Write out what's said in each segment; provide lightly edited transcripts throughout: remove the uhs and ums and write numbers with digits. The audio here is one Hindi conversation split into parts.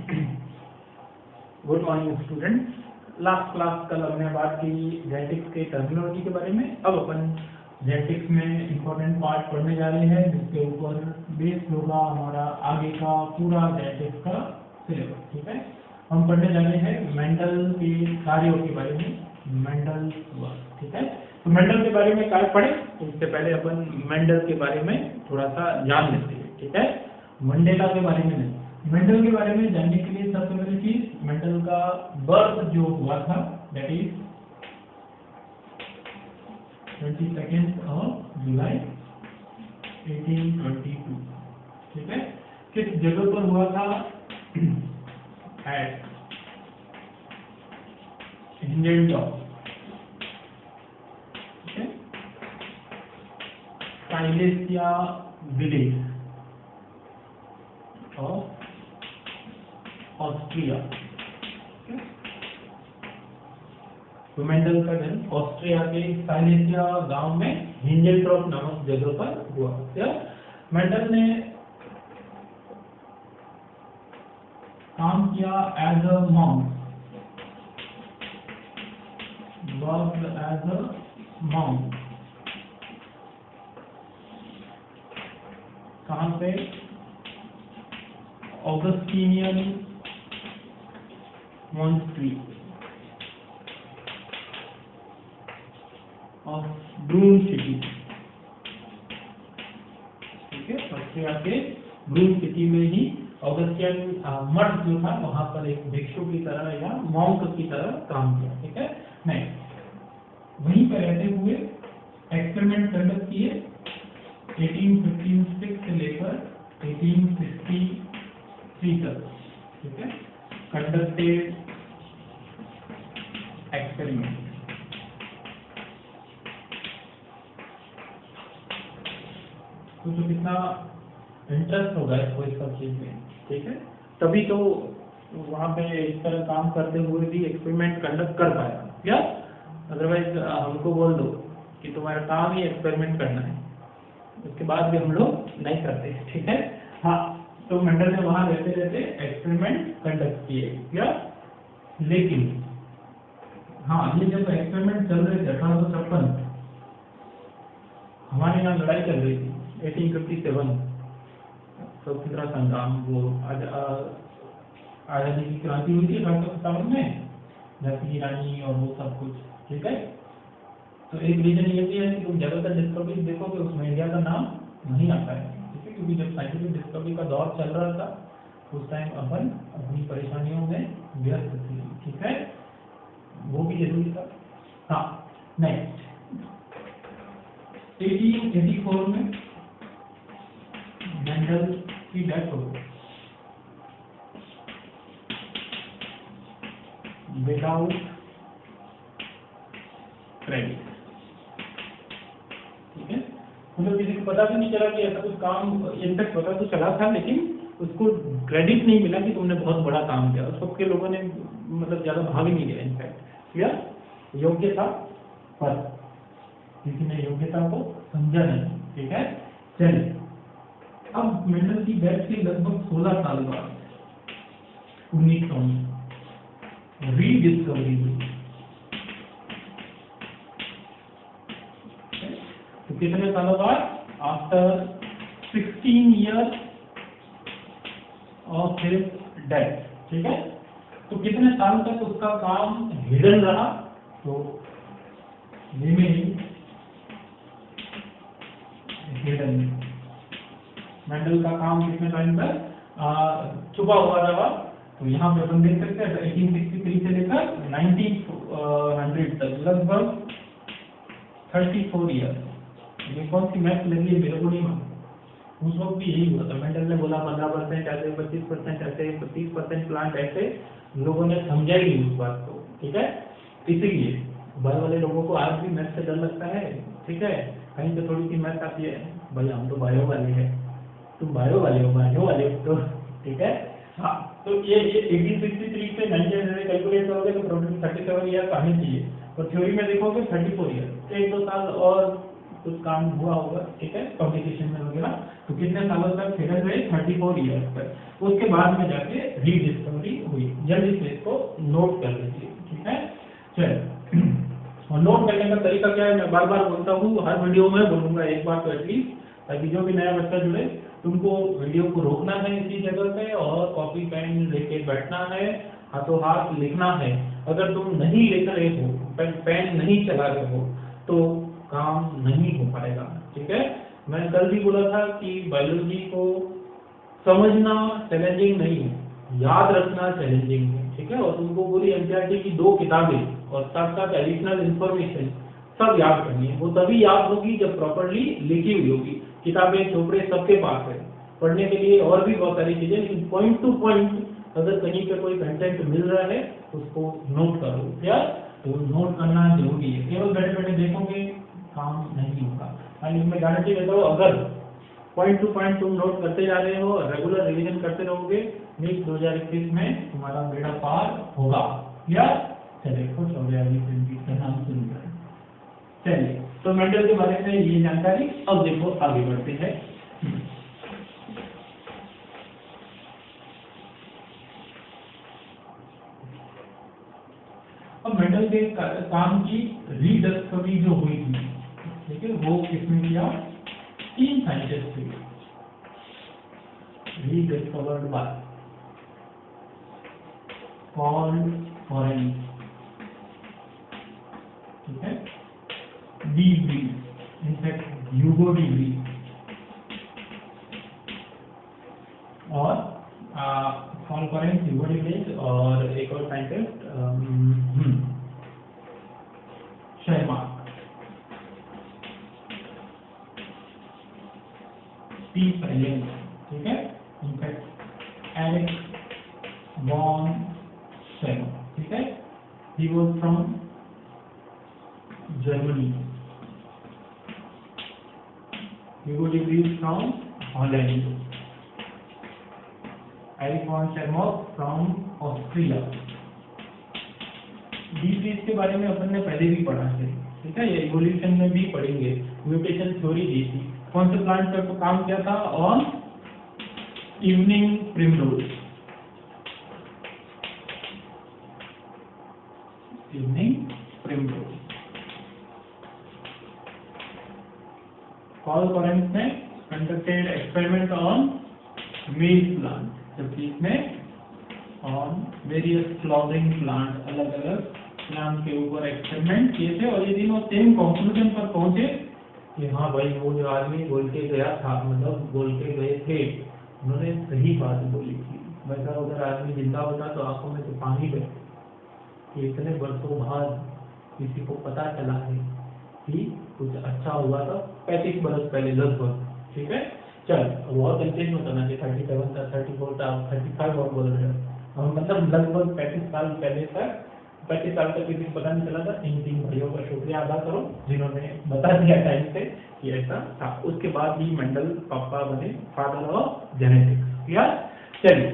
Good morning students. Last class कल हमने बात की जेनेटिक्स के टर्मिनोलॉजी के बारे में। अब अपन जेनेटिक्स में इंपॉर्टेंट पार्ट पढ़ने जा रहे हैं, जिसके ऊपर बेस होगा हमारा आगे का पूरा जेनेटिक्स का सिलेबस। ठीक है, हम पढ़ने जा रहे हैं मेंडल के कार्यों के बारे में, मेंडल वर्क। ठीक है, तो मेंडल के बारे में कार्य पढ़े उससे पहले अपन मेंडल के बारे में थोड़ा सा जान लेते हैं। ठीक है, मंडेला के बारे में नहीं, मेंडल के बारे में जानने के लिए सबसे पहली चीज मेंडल का बर्थ जो हुआ था, दैट इज 22 जुलाई 1822। ठीक है, किस जगह पर हुआ था? एट हिंजेल्डॉर्फ। ठीक है, साइलेसिया विलेज ऑफ ऑस्ट्रिया। तो मेंडल का जन्म ऑस्ट्रिया के साइलेसिया गांव में हिंजेल्डॉर्फ नामक जगह पर हुआ। मेंडल ने काम किया as a monk, work as a monk. कहां पे? Augustinian monastery of Brno city. ठीक है, ऑस्ट्रिया के ब्रून सिटी में ही ऑगस्टियन मठ जो था वहां पर एक भिक्षु की तरह या मॉन्क की तरह काम किया। ठीक है, नहीं वहीं पर रहते हुए एक्सपेरिमेंट कंडक्ट किए 1856 से लेकर 1863 तक। ठीक है, कंडक्टेड एक्सपेरिमेंट। तो कितना इंटरेस्ट होगा इसको इस सब चीज में। ठीक है, तभी तो वहां पे इस तरह काम करते हुए भी एक्सपेरिमेंट कंडक्ट कर पाया। क्या अदरवाइज हमको बोल दो कि तुम्हारा काम ही एक्सपेरिमेंट करना है, उसके बाद भी हम लोग नहीं करते। ठीक है, हाँ, तो मेंडल ने वहां रहते रहते एक्सपेरिमेंट कंडक्ट किए। क्या, लेकिन हाँ, ये जब एक्सपेरिमेंट चल रहे थे 1856, हमारे यहाँ लड़ाई चल रही थी 1857, स्वतंत्रता संग्राम, वो आजादी की क्रांति हुई थी 1857 में, झांसी की रानी और वो सब कुछ। ठीक है, तो एक रीजन ये भी है कि तुम ज्यादातर डिस्कवरी देखोगे उसमें इंडिया का नाम नहीं आता है। ठीक है, क्योंकि जब साइंटिफिक डिस्कवरी का दौर चल रहा था उस टाइम अपन अपनी परेशानियों में व्यस्त थे। ठीक है, वो भी जरूरी था। हाँ, नेक्स्ट 1884 में मेंडल की डेथ हो गई विदाउट क्रेडिट। ठीक है, मतलब किसी को पता भी नहीं चला कि ऐसा कुछ काम, इनफैक्ट पता तो चला था लेकिन उसको क्रेडिट नहीं मिला कि तुमने बहुत बड़ा काम किया। उस वक्त के लोगों ने मतलब ज्यादा भाग नहीं लिया। इनफैक्ट क्या योग्य था पर किसी ने योग्यता को समझा नहीं। ठीक है, चलिए अब मेंडल की डेथ के लगभग 16 साल बाद 1900 में रीडिस्कवरी हुई। तो कितने सालों बाद? After 16 years of his death. ठीक है, तो कितने साल तक उसका काम हिडन रहा? तो हिडन। मेंडल का काम कितने टाइम तक छुपा हुआ रहा? तो यहाँ पे अपन देख सकते हैं 1863 से लेकर 1900 तक, लगभग 34 ईयर। ये कौन सी मैथ लगी है मेरे को नहीं मालूम, उस वक्त भी यही हुआ था। मेंडल ने बोला 15% ऐसे, 25% ऐसे, 30% प्लांट ऐसे, लोगों ने समझा ही नहीं उस बात को। ठीक है, इसीलिए बायो वाले लोगों को आज भी मैथ से डर लगता है। ठीक है, कहीं पे थोड़ी सी मैथ आती है, भाई हम तो बायो वाले हैं, तुम बायो वाले हो तो। ठीक है, हाँ, तो ये 1863 से 1900 कैलकुलेट करोगे तो 37 ईयर आने चाहिए, और थ्योरी में देखोगे 34 ईयर, 1-2 साल और कुछ काम हुआ होगा, ठीक है, पब्लिकेशन में वगैरह। तो कितने सालों तक फेडर रहे, 34 ईयर्स तक। उसके बाद में जाके रीडिस्कवरी हुई। जल्दी से इसको नोट कर लीजिए, ठीक है। चलिए, और नोट करने का तरीका क्या है, मैं बार बार बोलता हूँ, हर वीडियो में बोलूंगा एक बार तो एटलीस्ट, ताकि जो भी नया बच्चा जुड़े, तुमको वीडियो को रोकना है इसी जगह पे और कॉपी पेन लेके बैठना है, हाथों हाथ लिखना है। अगर तुम नहीं लिख रहे हो, पेन नहीं चला रहे हो, तो काम नहीं हो पाएगा, ठीक है। मैं कल भी बोला था कि बायोलॉजी को समझना चैलेंजिंग नहीं है, याद रखना चैलेंजिंग है, ठीक है। और तुमको पूरी एनसीईआरटी की 2 किताबें और साथ साथ एडिशनल इंफॉर्मेशन सब याद करनी है। वो तभी याद होगी जब प्रॉपर्ली लिखी हुई होगी। किताबें चोपड़े सबके पास है पढ़ने के लिए और भी बहुत सारी चीजें, लेकिन पॉइंट टू पॉइंट अगर कहीं पे कोई कंटेंट मिल रहा है उसको नोट करो, क्या तो नोट करना जरूरी है। केवल बैठे बैठे देखोगे काम नहीं होगा। मैं गारंटी देता हूँ, अगर पॉइंट टू पॉइंट तुम नोट करते जा रहे हो, रेगुलर रिवीजन करते रहोगे, नीट 2021 में तुम्हारा बेड़ा पार होगा। या चलिए, खुश हो गया अभी का नाम सुनकर। चलिए, तो मेंडल के बारे में ये जानकारी। अब देखो आगे बढ़ते हैं। अब मेंडल के काम की रीडिस्कवरी जो हुई थी, ठीक है, वो किसने किया, 3 साइंटिस्ट थे। रीडिस्कवर्ड बाय पॉल लॉरेंस, ठीक है, de Vries, in fact Hugo de Vries, और Paul Lawrence, Hugo de Vries और एक और साइंटिस्ट शेरमार्क, टी साइलेंट, ठीक है, इनफैक्ट एरिक वॉन शेरमार्क, ठीक है, he was from Germany, Hugo de Vries from Holland, Erich von Tschermak from Austria. De Vries के बारे में अपन ने पहले भी पढ़ा है, ठीक है, ये इवोल्यूशन में भी पढ़ेंगे, म्यूटेशन थ्योरी दी थी। कौन से प्लांट पर तो काम किया था, on evening primrose, evening primrose. Paul Lawrence ने कंडक्टेड एक्सपेरिमेंट ऑन मेज प्लांट, जबकि इसमें ऑन वेरियस फ्लावरिंग प्लांट, अलग अलग प्लांट के ऊपर एक्सपेरिमेंट किए थे। और ये तीनों सेम कंक्लूजन पर पहुंचे कि हाँ भाई, वो जो आदमी बोल के गया था, मतलब बोल के गए थे, उन्होंने सही बात बोली थी। वैसा अगर आदमी जिंदा होता तो आंखों में तो पानी बहता कि इतने वर्षों बाद किसी को पता चला है कि कुछ अच्छा हुआ था 35 बरस पहले लगभग, ठीक है। चल, बहुत कंफ्यूज मत होना कि 37 था, 34 था, 35 और बोल रहे हो, मतलब लगभग 35 साल पहले तक, 35 साल तक किसी को पता नहीं चला था। इन 3 भाइयों का शुक्रिया अदा करो जिन्होंने बता दिया टाइम से कि ऐसा था। उसके बाद ही मेंडल पापा बने, फादर ऑफ जेनेटिक्स। या चलिए,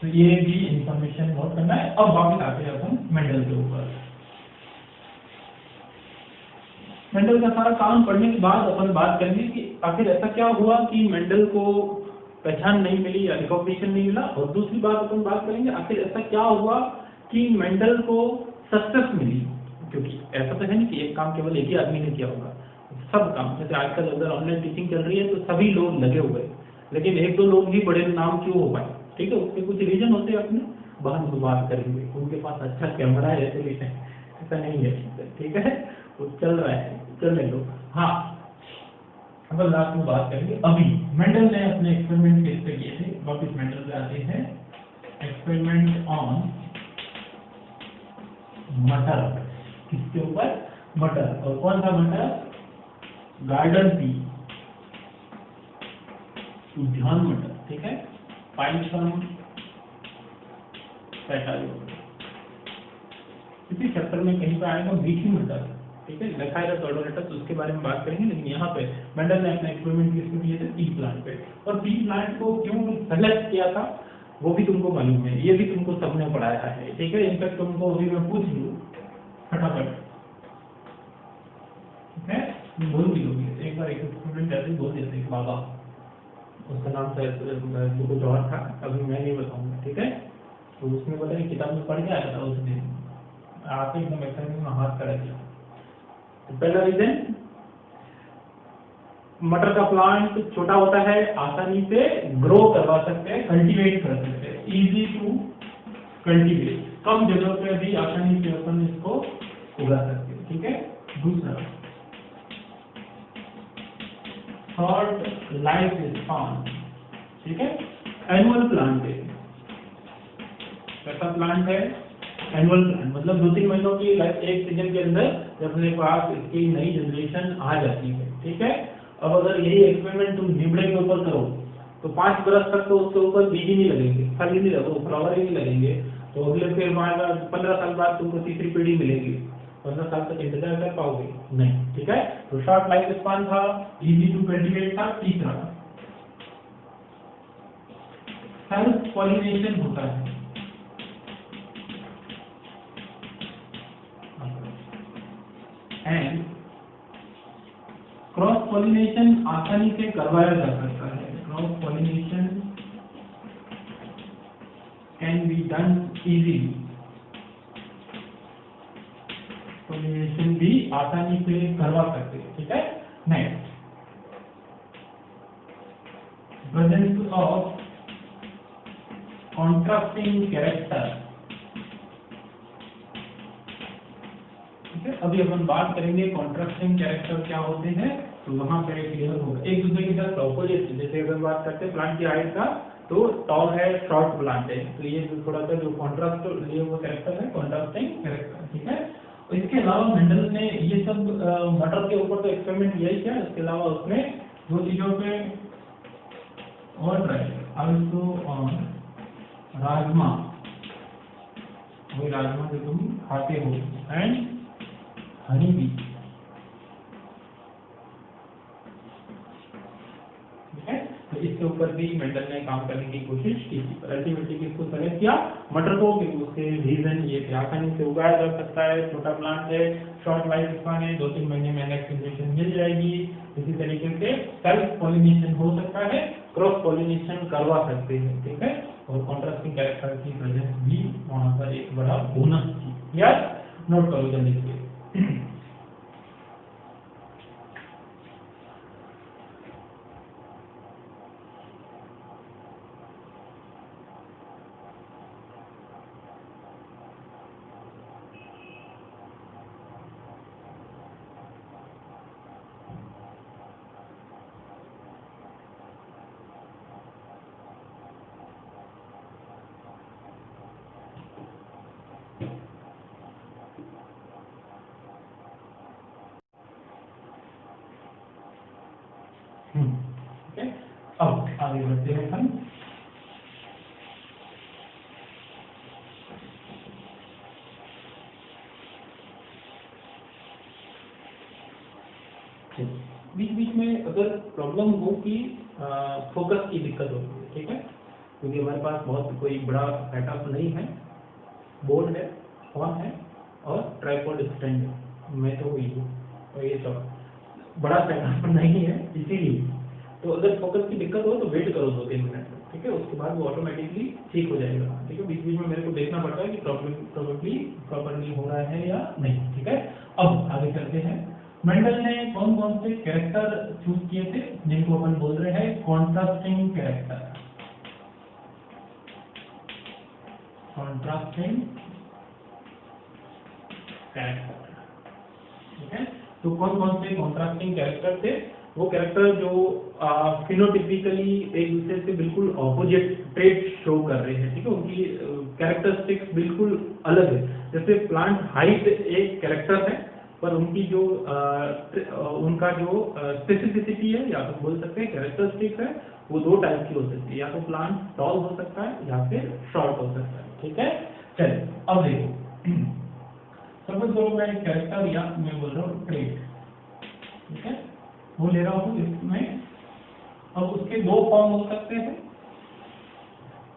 तो ये भी इंफॉर्मेशन नोट करना है। अब वापस आते हैं अपन मेंडल के ऊपर। मेंडल का सारा काम पढ़ने के बाद अपन बात करेंगे कि आखिर ऐसा क्या हुआ कि मेंडल को पहचान नहीं मिली या रिकॉग्निशन नहीं मिला। और दूसरी बात अपन बात करेंगे, आखिर ऐसा क्या हुआ कि मेंडल को सक्सेस मिली। क्योंकि ऐसा तो है नहीं कि एक काम केवल एक ही आदमी ने किया होगा, सब काम, जैसे आजकल अगर ऑनलाइन टीचिंग चल रही है तो सभी लोग लगे हुए, लेकिन 1-2 लोग ही बड़े नाम क्यों हो पाए, ठीक है, उसके कुछ रीजन होते हैं, अपने बाद में बात करेंगे। उनके पास अच्छा कैमरा है इसलिए ऐसा नहीं है, ठीक है, वो चल रहा है, चलने दो। हाँ, अब लास्ट में बात करेंगे। अभी मेंडल ने अपने एक्सपेरिमेंट किस पे किए थे, वापस मेंडल पे आते हैं। एक्सपेरिमेंट ऑन मटर, किसके ऊपर, मटर। और कौन सा मटर, गार्डन पी, उद्यान मटर, ठीक है, पाइथम पेटायोम। इसी चैप्टर में कहीं पर आएगा मीठी मटर, ठीक है, लेखाइरस ऑर्डोनेटस, उसके बारे में बात करेंगे। लेकिन यहाँ पे मेंडल ने अपने एक्सपेरिमेंट किस पे किए थे, पी प्लांट पे। और पी प्लांट को क्यों सेलेक्ट किया था वो भी तुमको मालूम है, ये भी तुमको सबने पढ़ाया है, ठीक है। इनफैक्ट तुमको अभी मैं पूछ लूँ फटाफट, ठीक है, बोल भी लोगे, एक बार एक स्टूडेंट ऐसे ही बोल देते हैं बाबा, उसका नाम तो कुछ और था, अभी मैं नहीं बताऊंगा, ठीक है। तो उसने बोला कि किताब में पढ़ के आया था उस दिन, आके एकदम एक्साइटमेंट में हाथ खड़ा किया। तो पहला रीजन, मटर का प्लांट छोटा होता है, आसानी से ग्रो करवा सकते हैं, कल्टीवेट कर सकते हैं, इजी टू कल्टीवेट, कम जगह पे भी आसानी से अपन इसको उगा सकते हैं, ठीक है। दूसरा, शॉर्ट लाइफ स्पान, ठीक है। एनुअल प्लांट है, कैसा प्लांट है, एनुअल प्लांट, मतलब 2-3 महीनों की लाइफ, एक सीजन के अंदर जब अपने पास इसकी नई जनरेशन आ जाती है, ठीक है। अब अगर यही एक्सपेरिमेंट तुम नींबड़े के ऊपर करो तो 5 बरस तक तो उसके ऊपर बीज ही नहीं लगेंगे, फल ही नहीं लगेगा, फ्लावर ही नहीं लगेंगे, तो अगले फिर 15 साल बाद तुमको तीसरी पीढ़ी मिलेगी, 15 साल तक इंतजार कर पाओगे नहीं, ठीक है। तो शॉर्ट लाइफ स्पान था, इजी टू कल्टीवेट था। तीसरा, सेल्फ पॉलिनेशन होता है, एंड क्रॉस पॉलिनेशन आसानी से करवाया जा सकता है, cross pollination can be done easily, pollination भी आसानी से करवा सकते हैं, ठीक है। Next, presence of contrasting character, ठीक है। अभी अपन बात करेंगे कॉन्ट्रास्टिंग कैरेक्टर क्या होते हैं, तो वहां पे क्लियर होगा। एक दूसरे के साथ ऑपोजिट, जैसे अगर बात करते हैं प्लांट की हाइट का, तो टॉल है, शॉर्ट प्लांट है, तो ये थोड़ा सा जो कॉन्ट्रास्ट लिए वो कैरेक्टर है, कॉन्ट्रास्टिंग कैरेक्टर, ठीक है। और इसके अलावा मेंडल ने ये सब मटर के ऊपर तो एक्सपेरिमेंट किया ही, क्या इसके अलावा उसने दो चीजों पे और ट्राई किया, आल्सो ऑन राजमा, वही राजमा जो तुम खाते हो, एंड हनी बी, ठीक है। तो इसके ऊपर भी मेंडल ने काम करने की कोशिश की थी, पर अल्टीमेटली किसको सेलेक्ट किया, मटर को, क्योंकि उसके रीजन ये थे, आसानी से उगाया जा सकता है, छोटा प्लांट है, शॉर्ट लाइफ स्पान है, 2-3 महीने में नेक्स्ट जनरेशन मिल जाएगी, इसी तरीके से सेल्फ पॉलिनेशन हो सकता है, क्रॉस पॉलिनेशन करवा सकते हैं, ठीक है। और कॉन्ट्रास्टिंग कैरेक्टर की प्रेजेंस भी वहां पर एक बड़ा बोनस थी, यार नोट करो जल्दी से। ठीक है, अब आगे बढ़ते हैं हम। बीच बीच में अगर प्रॉब्लम हो कि फोकस की दिक्कत होती है, ठीक है, क्योंकि हमारे पास बहुत कोई बड़ा सेटअप नहीं है, बोर्ड है, फोन है और ट्राइपॉड स्टैंड है, मैं तो वही हूँ, और ये सब बड़ा सेटअप नहीं है, इसीलिए तो अगर फोकस की दिक्कत हो तो वेट करो 2-3 मिनट, ठीक है, उसके बाद वो ऑटोमेटिकली ठीक हो जाएगा, ठीक है। बीच बीच में मेरे को देखना पड़ता है कि प्रॉपर्ली प्रॉपरली हो रहा है या नहीं, ठीक है। अब आगे चलते हैं, मेंडल ने कौन कौन से कैरेक्टर चूज किए थे, जिनको अपन बोल रहे हैं कॉन्ट्रास्टिंग कैरेक्टर, कॉन्ट्रास्टिंग कैरेक्टर, ठीक है। तो कौन कौन से कॉन्ट्रास्टिंग कैरेक्टर थे, वो कैरेक्टर जो फिनोटिपिकली एक दूसरे से बिल्कुल ऑपोजिट ट्रेट शो कर रहे हैं, ठीक है, उनकी कैरेक्टरिस्टिक्स बिल्कुल अलग है। जैसे प्लांट हाइट एक कैरेक्टर है, पर उनकी जो उनका जो स्पेसिफिसिटी है, या तो बोल सकते हैं कैरेक्टरिस्टिक्स है, वो 2 टाइप की हो सकती है, या तो प्लांट टॉल हो सकता है या फिर शॉर्ट हो सकता है, ठीक है। चलिए अब देखो, सपोज करो मैं कैरेक्टर या मैं बोल रहा हूँ ट्रेट, ठीक है, वो ले रहा हूँ इसमें। अब उसके 2 फॉर्म हो सकते हैं,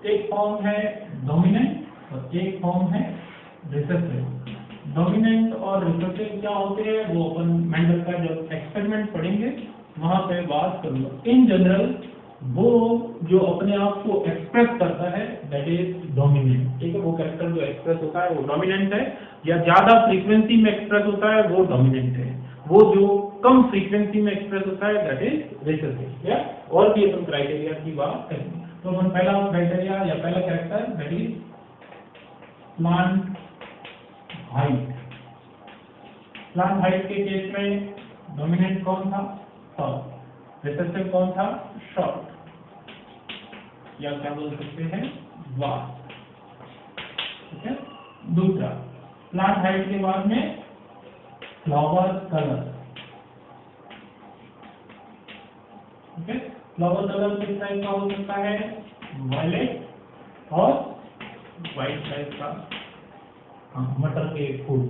एक फॉर्म है डोमिनेंट और एक फॉर्म है रिसेसिव, डोमिनेंट और रिसेसिव क्या होते हैं वो अपन मेंडल का जब एक्सपेरिमेंट पढ़ेंगे वहां पे बात करूंगा। इन जनरल वो जो अपने आप को एक्सप्रेस करता है दैट इज डोमिनेंट, ठीक है। वो कैरेक्टर जो एक्सप्रेस होता है वो डोमिनेंट है, या ज्यादा फ्रीक्वेंसी में एक्सप्रेस होता है वो डोमिनेंट है। वो जो कम फ्रीक्वेंसी में एक्सप्रेस होता है दैट इज रिसेसिव। या और भी अपन क्राइटेरिया की बात करेंगे। तो अपन पहला क्राइटेरिया या पहला character that is plant height. Plant height के केस में डोमिनेंट कौन था? टॉल। रिसेसिव कौन था? शॉर्ट, या क्या बोल सकते हैं वास्ट, ठीक है। दूसरा, प्लांट हाइट के बाद में फ्लावर कलर, ठीक है। फ्लावर कलर किस टाइप का हो सकता है? वायलेट और व्हाइट टाइप का। मटर के फूल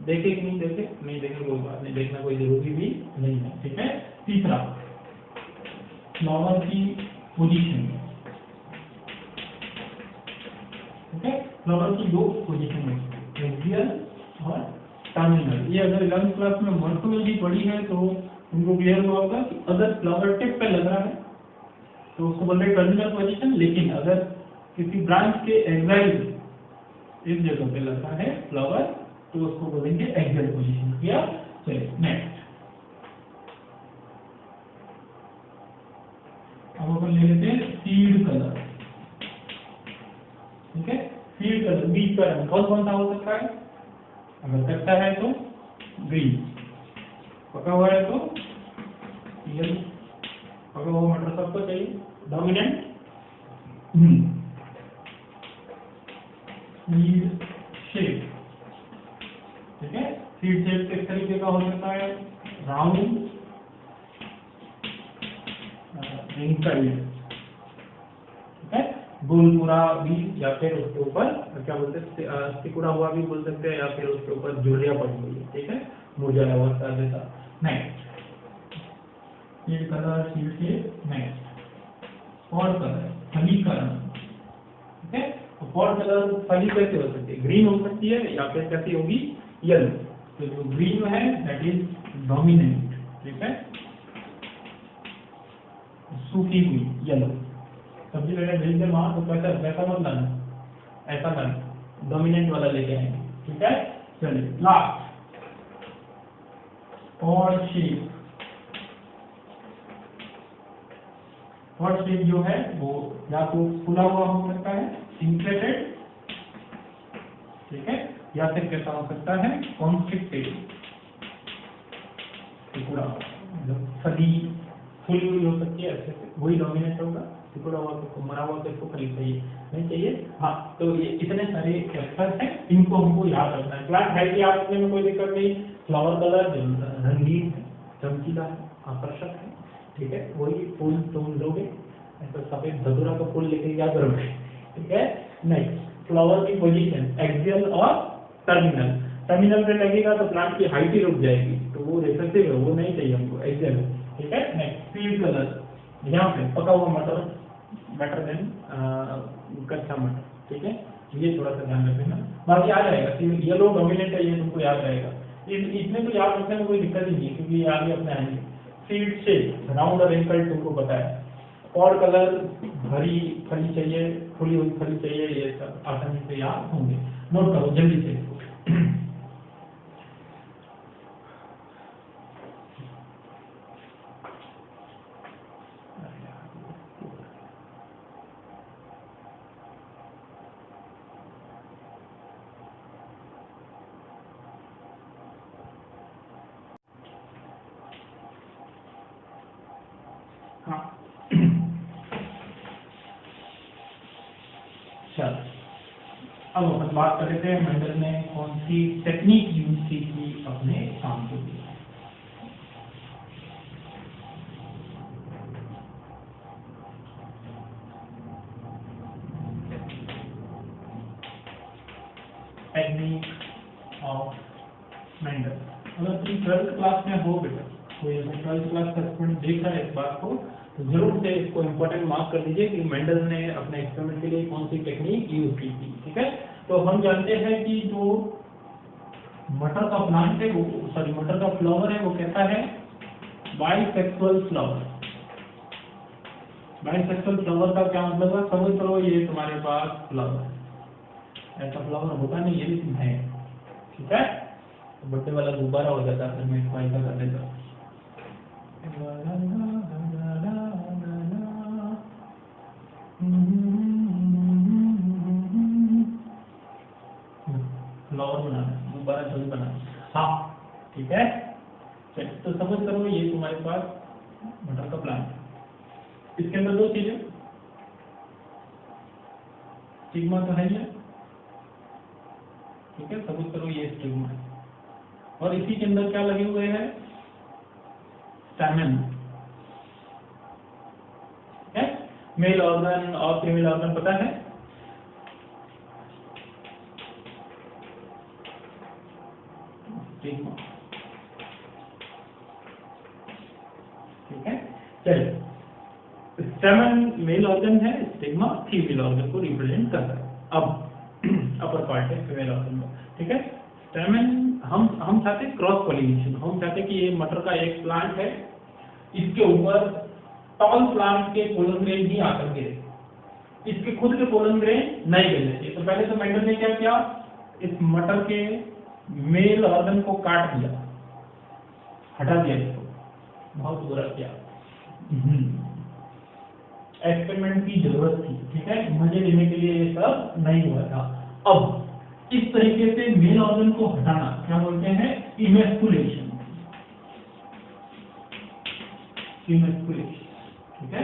देखे कि नहीं देखे? नहीं देखे कोई बात नहीं, देखना कोई जरूरी भी नहीं है, ठीक है। तीसरा, फ्लावर की पोजीशन, ठीक है। फ्लावर की दो पोजीशन है, एक्सियल और टर्मिनल। ये अगर 11th क्लास में मॉर्फोलॉजी पढ़ी है तो उनको क्लियर हुआ होगा कि अगर फ्लावर टिप पे लग रहा है तो उसको बोलते हैं टर्मिनल पोजीशन, लेकिन अगर किसी ब्रांच के एक्साइल इस जगह पे लग रहा है फ्लावर तो उसको बोलेंगे एक्सियल पोजीशन। किया? चलिए नेक्स्ट, अब अपन ले लेते हैं सीड कलर, ठीक है। सीड कलर, बीज का रंग कौन सा हो सकता है? अगर कच्चा है तो ग्रीन, पका हुआ है तो येलो। पका हुआ मटर सबको चाहिए। डोमिनेंट सीड शेप, ठीक है। सीड शेप किस तरीके का हो सकता है? राउंड, रिंकल्ड, ठीक है। गोल पूरा बीज, या फिर उसके ऊपर क्या बोलते हैं सिकुड़ा हुआ भी बोल सकते हैं, या फिर उसके ऊपर झुर्रियां पड़ी हुई है, ठीक है, मुरझाया हुआ सा जैसा। Next, seed colour, seed shape. Next, pod colour, फली का रंग, ठीक है। तो पॉड कलर फली कैसे हो सकती है? ग्रीन हो सकती है, या फिर कैसी होगी? येलो। तो जो ग्रीन है दैट इज डोमिनेंट, ठीक है। सूखी हुई येलो, सब्जी लेने भेज दे वहां तो कैसा वैसा मत लाना, ऐसा लाना, डोमिनेंट वाला लेके आएंगे, ठीक है। चलिए last, pod shape. Pod shape जो है वो या तो खुला हुआ हो सकता है, इंफ्लेटेड, ठीक है, या फिर कैसा हो सकता है? कॉन्स्ट्रिक्टेड, टुकड़ा, फली फुली हुई हो सकती है, ऐसे वही डोमिनेंट होगा। टुकड़ा हुआ तो मरा हुआ तो इसको फली चाहिए नहीं चाहिए। हाँ, तो ये इतने सारे कैरेक्टर्स हैं, इनको हमको याद रखना है। प्लांट हाइट याद रखने में कोई दिक्कत नहीं। फ्लावर कलर रंगीन है, चमकीला है, आकर्षक है, ठीक है। वही फूल तुम लोगे ऐसा सफेद धतूरा का फूल लेके क्या करोगे, ठीक है। नेक्स्ट, फ्लावर की पोजीशन एक्सियल और टर्मिनल। टर्मिनल पे लगेगा तो प्लांट की हाइट ही रुक जाएगी, तो वो रिसेसिव है, वो नहीं चाहिए हमको, एक्सियल, ठीक है। नेक्स्ट, सीड कलर, यहाँ पे पका हुआ मटर बेटर देन कच्चा मटर, ठीक है। ये थोड़ा सा ध्यान रखना, बाकी आ जाएगा। येलो डोमिनेंट है, ये तुमको याद रहेगा। इसमें तो याद रखने में कोई दिक्कत ही नहीं, क्योंकि ये आगे अपने आएंगे। सीड शेप, राउंड और रिंकल्ड तुमको पता है। पॉड कलर, भरी फली चाहिए, खुली हुई फली चाहिए, ये सब आसानी से याद होंगे। नोट करो जल्दी से इसको। हाँ चल, अब अपन बात कर लेते हैं मेंडल ने कौन सी टेक्निक यूज की थी अपने काम के लिए। टेक्निक ऑफ मेंडल, अगर तुम 12th क्लास में हो बेटा, कोई अगर 12th क्लास का स्टूडेंट देख रहा है इस बात को तो जरूर से इसको इम्पोर्टेंट मार्क कर दीजिए कि मेंडल ने अपने एक्सपेरिमेंट के लिए कौन सी टेक्निक यूज की थी, ठीक है। तो हम जानते हैं कि जो मटर का प्लांट है वो, सॉरी मटर का फ्लावर है वो कैसा है, बाइसेक्सुअल फ्लावर। बाइसेक्सुअल फ्लावर का क्या मतलब है, समझ करो ये तुम्हारे पास फ्लावर, ऐसा फ्लावर होता नहीं है लेकिन है, ठीक है। तो बर्थडे वाला गुब्बारा हो जाता है, फिर मैं इसको ऐसा कर देता हूँ। फ्लावर बनाना, गुब्बारा थोड़ी बनाना, हाँ ठीक है। चलिए तो समझ करो ये तुम्हारे पास मटर का प्लांट है, इसके अंदर दो चीजें, स्टिग्मा तो है ही है, ठीक है, समझ करो ये स्टिग्मा है, और इसी के अंदर क्या लगे हुए हैं, स्टैमेन है। मेल ऑर्गन और फीमेल ऑर्गन पता है, स्टिग्मा, ठीक है। चलिए स्टैमेन मेल ऑर्गन है, स्टिग्मा फीमेल ऑर्गन को रिप्रेजेंट करता है। अब अपर पार्ट है फीमेल ऑर्गन का, ठीक है। स्टैमेन हम चाहते हैं क्रॉस पॉलिनेशन, हम चाहते हैं कि ये मटर का एक प्लांट है, इसके ऊपर टॉल प्लांट के पोलन ग्रेन ही आकर गिरे, इसके खुद के पोलन ग्रेन नहीं गिरने चाहिए। तो पहले तो मेंडल ने क्या किया, इस मटर के मेल ऑर्गन को काट दिया, हटा दिया इसको, बहुत बुरा किया, एक्सपेरिमेंट की जरूरत थी, ठीक है, मजे लेने के लिए ये सब नहीं हुआ था। अब इस तरीके से मेल ऑर्गन को हटाना क्या बोलते हैं, इमेस्कुलेशन, इमेस्कुलेशन, ठीक है,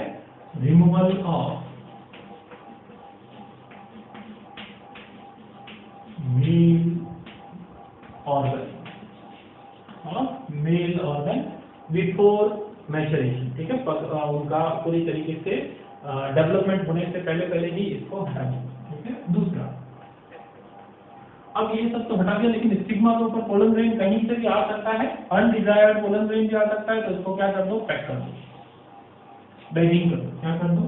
removal of male organ, male organ before maturation, ठीक है, उनका पूरी तरीके से डेवलपमेंट होने से पहले ही इसको हटा दिया, ठीक है। दूसरा, अब ये सब तो हटा दिया, लेकिन स्टिग्मा के ऊपर पोलन ग्रेन कहीं से भी आ सकता है, अनडिजायर्ड पोलन ग्रेन भी आ सकता है, तो इसको क्या कर दो, पैक कर दो, बैगिंग कर दो, क्या कर दो,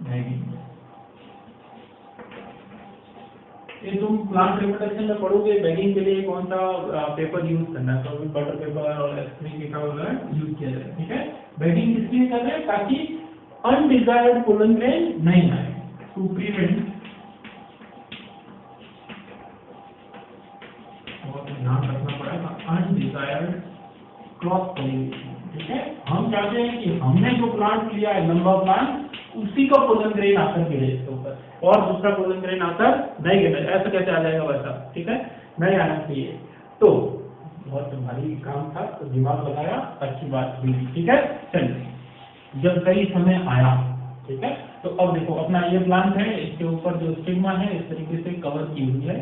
बैगिंग। ये तुम प्लांट रिप्रोडक्शन में पढ़ोगे, बैगिंग के लिए कौन सा पेपर यूज करना है, तो बटर पेपर और एस्प्रिन पेपर वगैरह यूज किया जाए, ठीक है। बैगिंग इसलिए कर रहे हैं ताकि अनडिजायर्ड पोलन ग्रेन नहीं आए, टू प्रिवेंट, बहुत ध्यान रखना पड़ेगा, अनडिजायर्ड क्रॉस पॉलिनेशन, ठीक है। हम चाहते हैं कि हमने जो प्लांट लिया है लंबा प्लांट, उसी का पोलन ग्रेन आकर गिरे इसके ऊपर, और दूसरा पोलन ग्रेन आकर नहीं गिरे, ऐसा कैसे आ जाएगा वैसा, ठीक है, नहीं आना चाहिए। तो बहुत भारी काम था, तो दिमाग लगाया, अच्छी बात हुई, ठीक है। चलिए जब सही समय आया, ठीक है, तो अब देखो अपना ये प्लांट है, इसके ऊपर जो स्टिग्मा है इस तरीके से कवर की हुई है,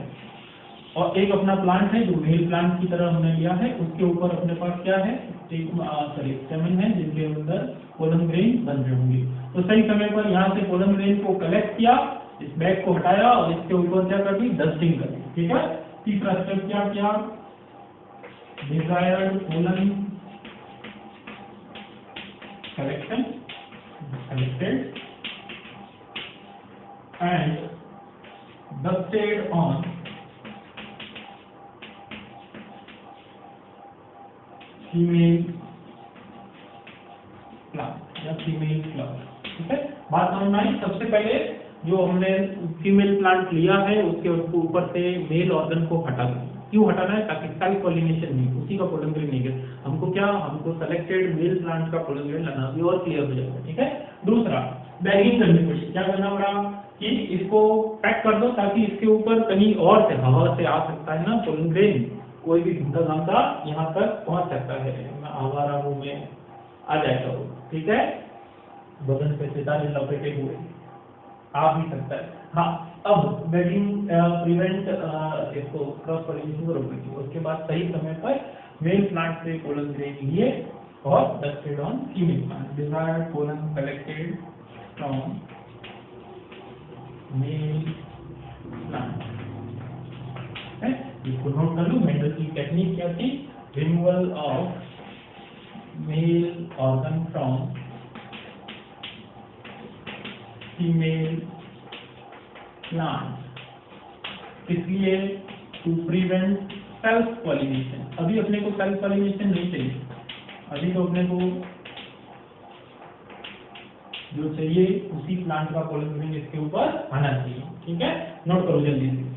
और एक अपना प्लांट है जो मेल प्लांट की तरह हमने लिया है, उसके ऊपर अपने पास क्या है, स्टेमन है जिनके अंदर पोलन ग्रेन बन रहे होंगे। तो सही समय पर यहाँ से पोलन ग्रेन को कलेक्ट किया, इस बैग को हटाया और इसके ऊपर क्या कर दी, डस्टिंग कर दी, ठीक है। तीसरा स्टेप क्या किया, desired pollen collection, collected and dusted on female plant या फीमेल फ्लावर, ठीक है। बात समझ में आई। सबसे पहले जो हमने फीमेल प्लांट लिया है उसके ऊपर से मेल ऑर्गन को हटा दें, क्यों हटाना है, ताकि सेल्फ पॉलिनेशन नहीं, उसी का पोलन ग्रेन नहीं गिरे, हमको क्या, हमको सेलेक्टेड मेल प्लांट का पोलन ग्रेन लाना, अभी और क्लियर हो जाएगा, ठीक है। दूसरा, बैगिंग करनी पड़ी, क्या करना पड़ा कि इसको पैक कर दो, ताकि इसके ऊपर कहीं और से हवा से आ सकता है ना पोलन ग्रेन, कोई भी ढूंढा गांधा यहाँ तक पहुंच सकता है, हमारा मुंह में आ जाएगा वो, ठीक है, बदन पे सितारे लपेटे हुए आ भी सकता है। हाँ, अब बैगिंग प्रिवेंट इसको क्रॉस पॉलिनेशन को रोकने, उसके बाद सही समय पर मेल प्लांट से पोलन ग्रेन लिए और dusted on female plant, desired pollen collected from male plant, है। इसको नोट कर लो, मेंडल की टेक्निक क्या थी, removal of male organ from female plant किस लिए? To prevent self pollination. अभी अपने को सेल्फ पॉलिनेशन नहीं चाहिए, अभी तो अपने को जो चाहिए उसी प्लांट का पॉलिनेशन इसके ऊपर आना चाहिए। ठीक है, नोट करो जल्दी से।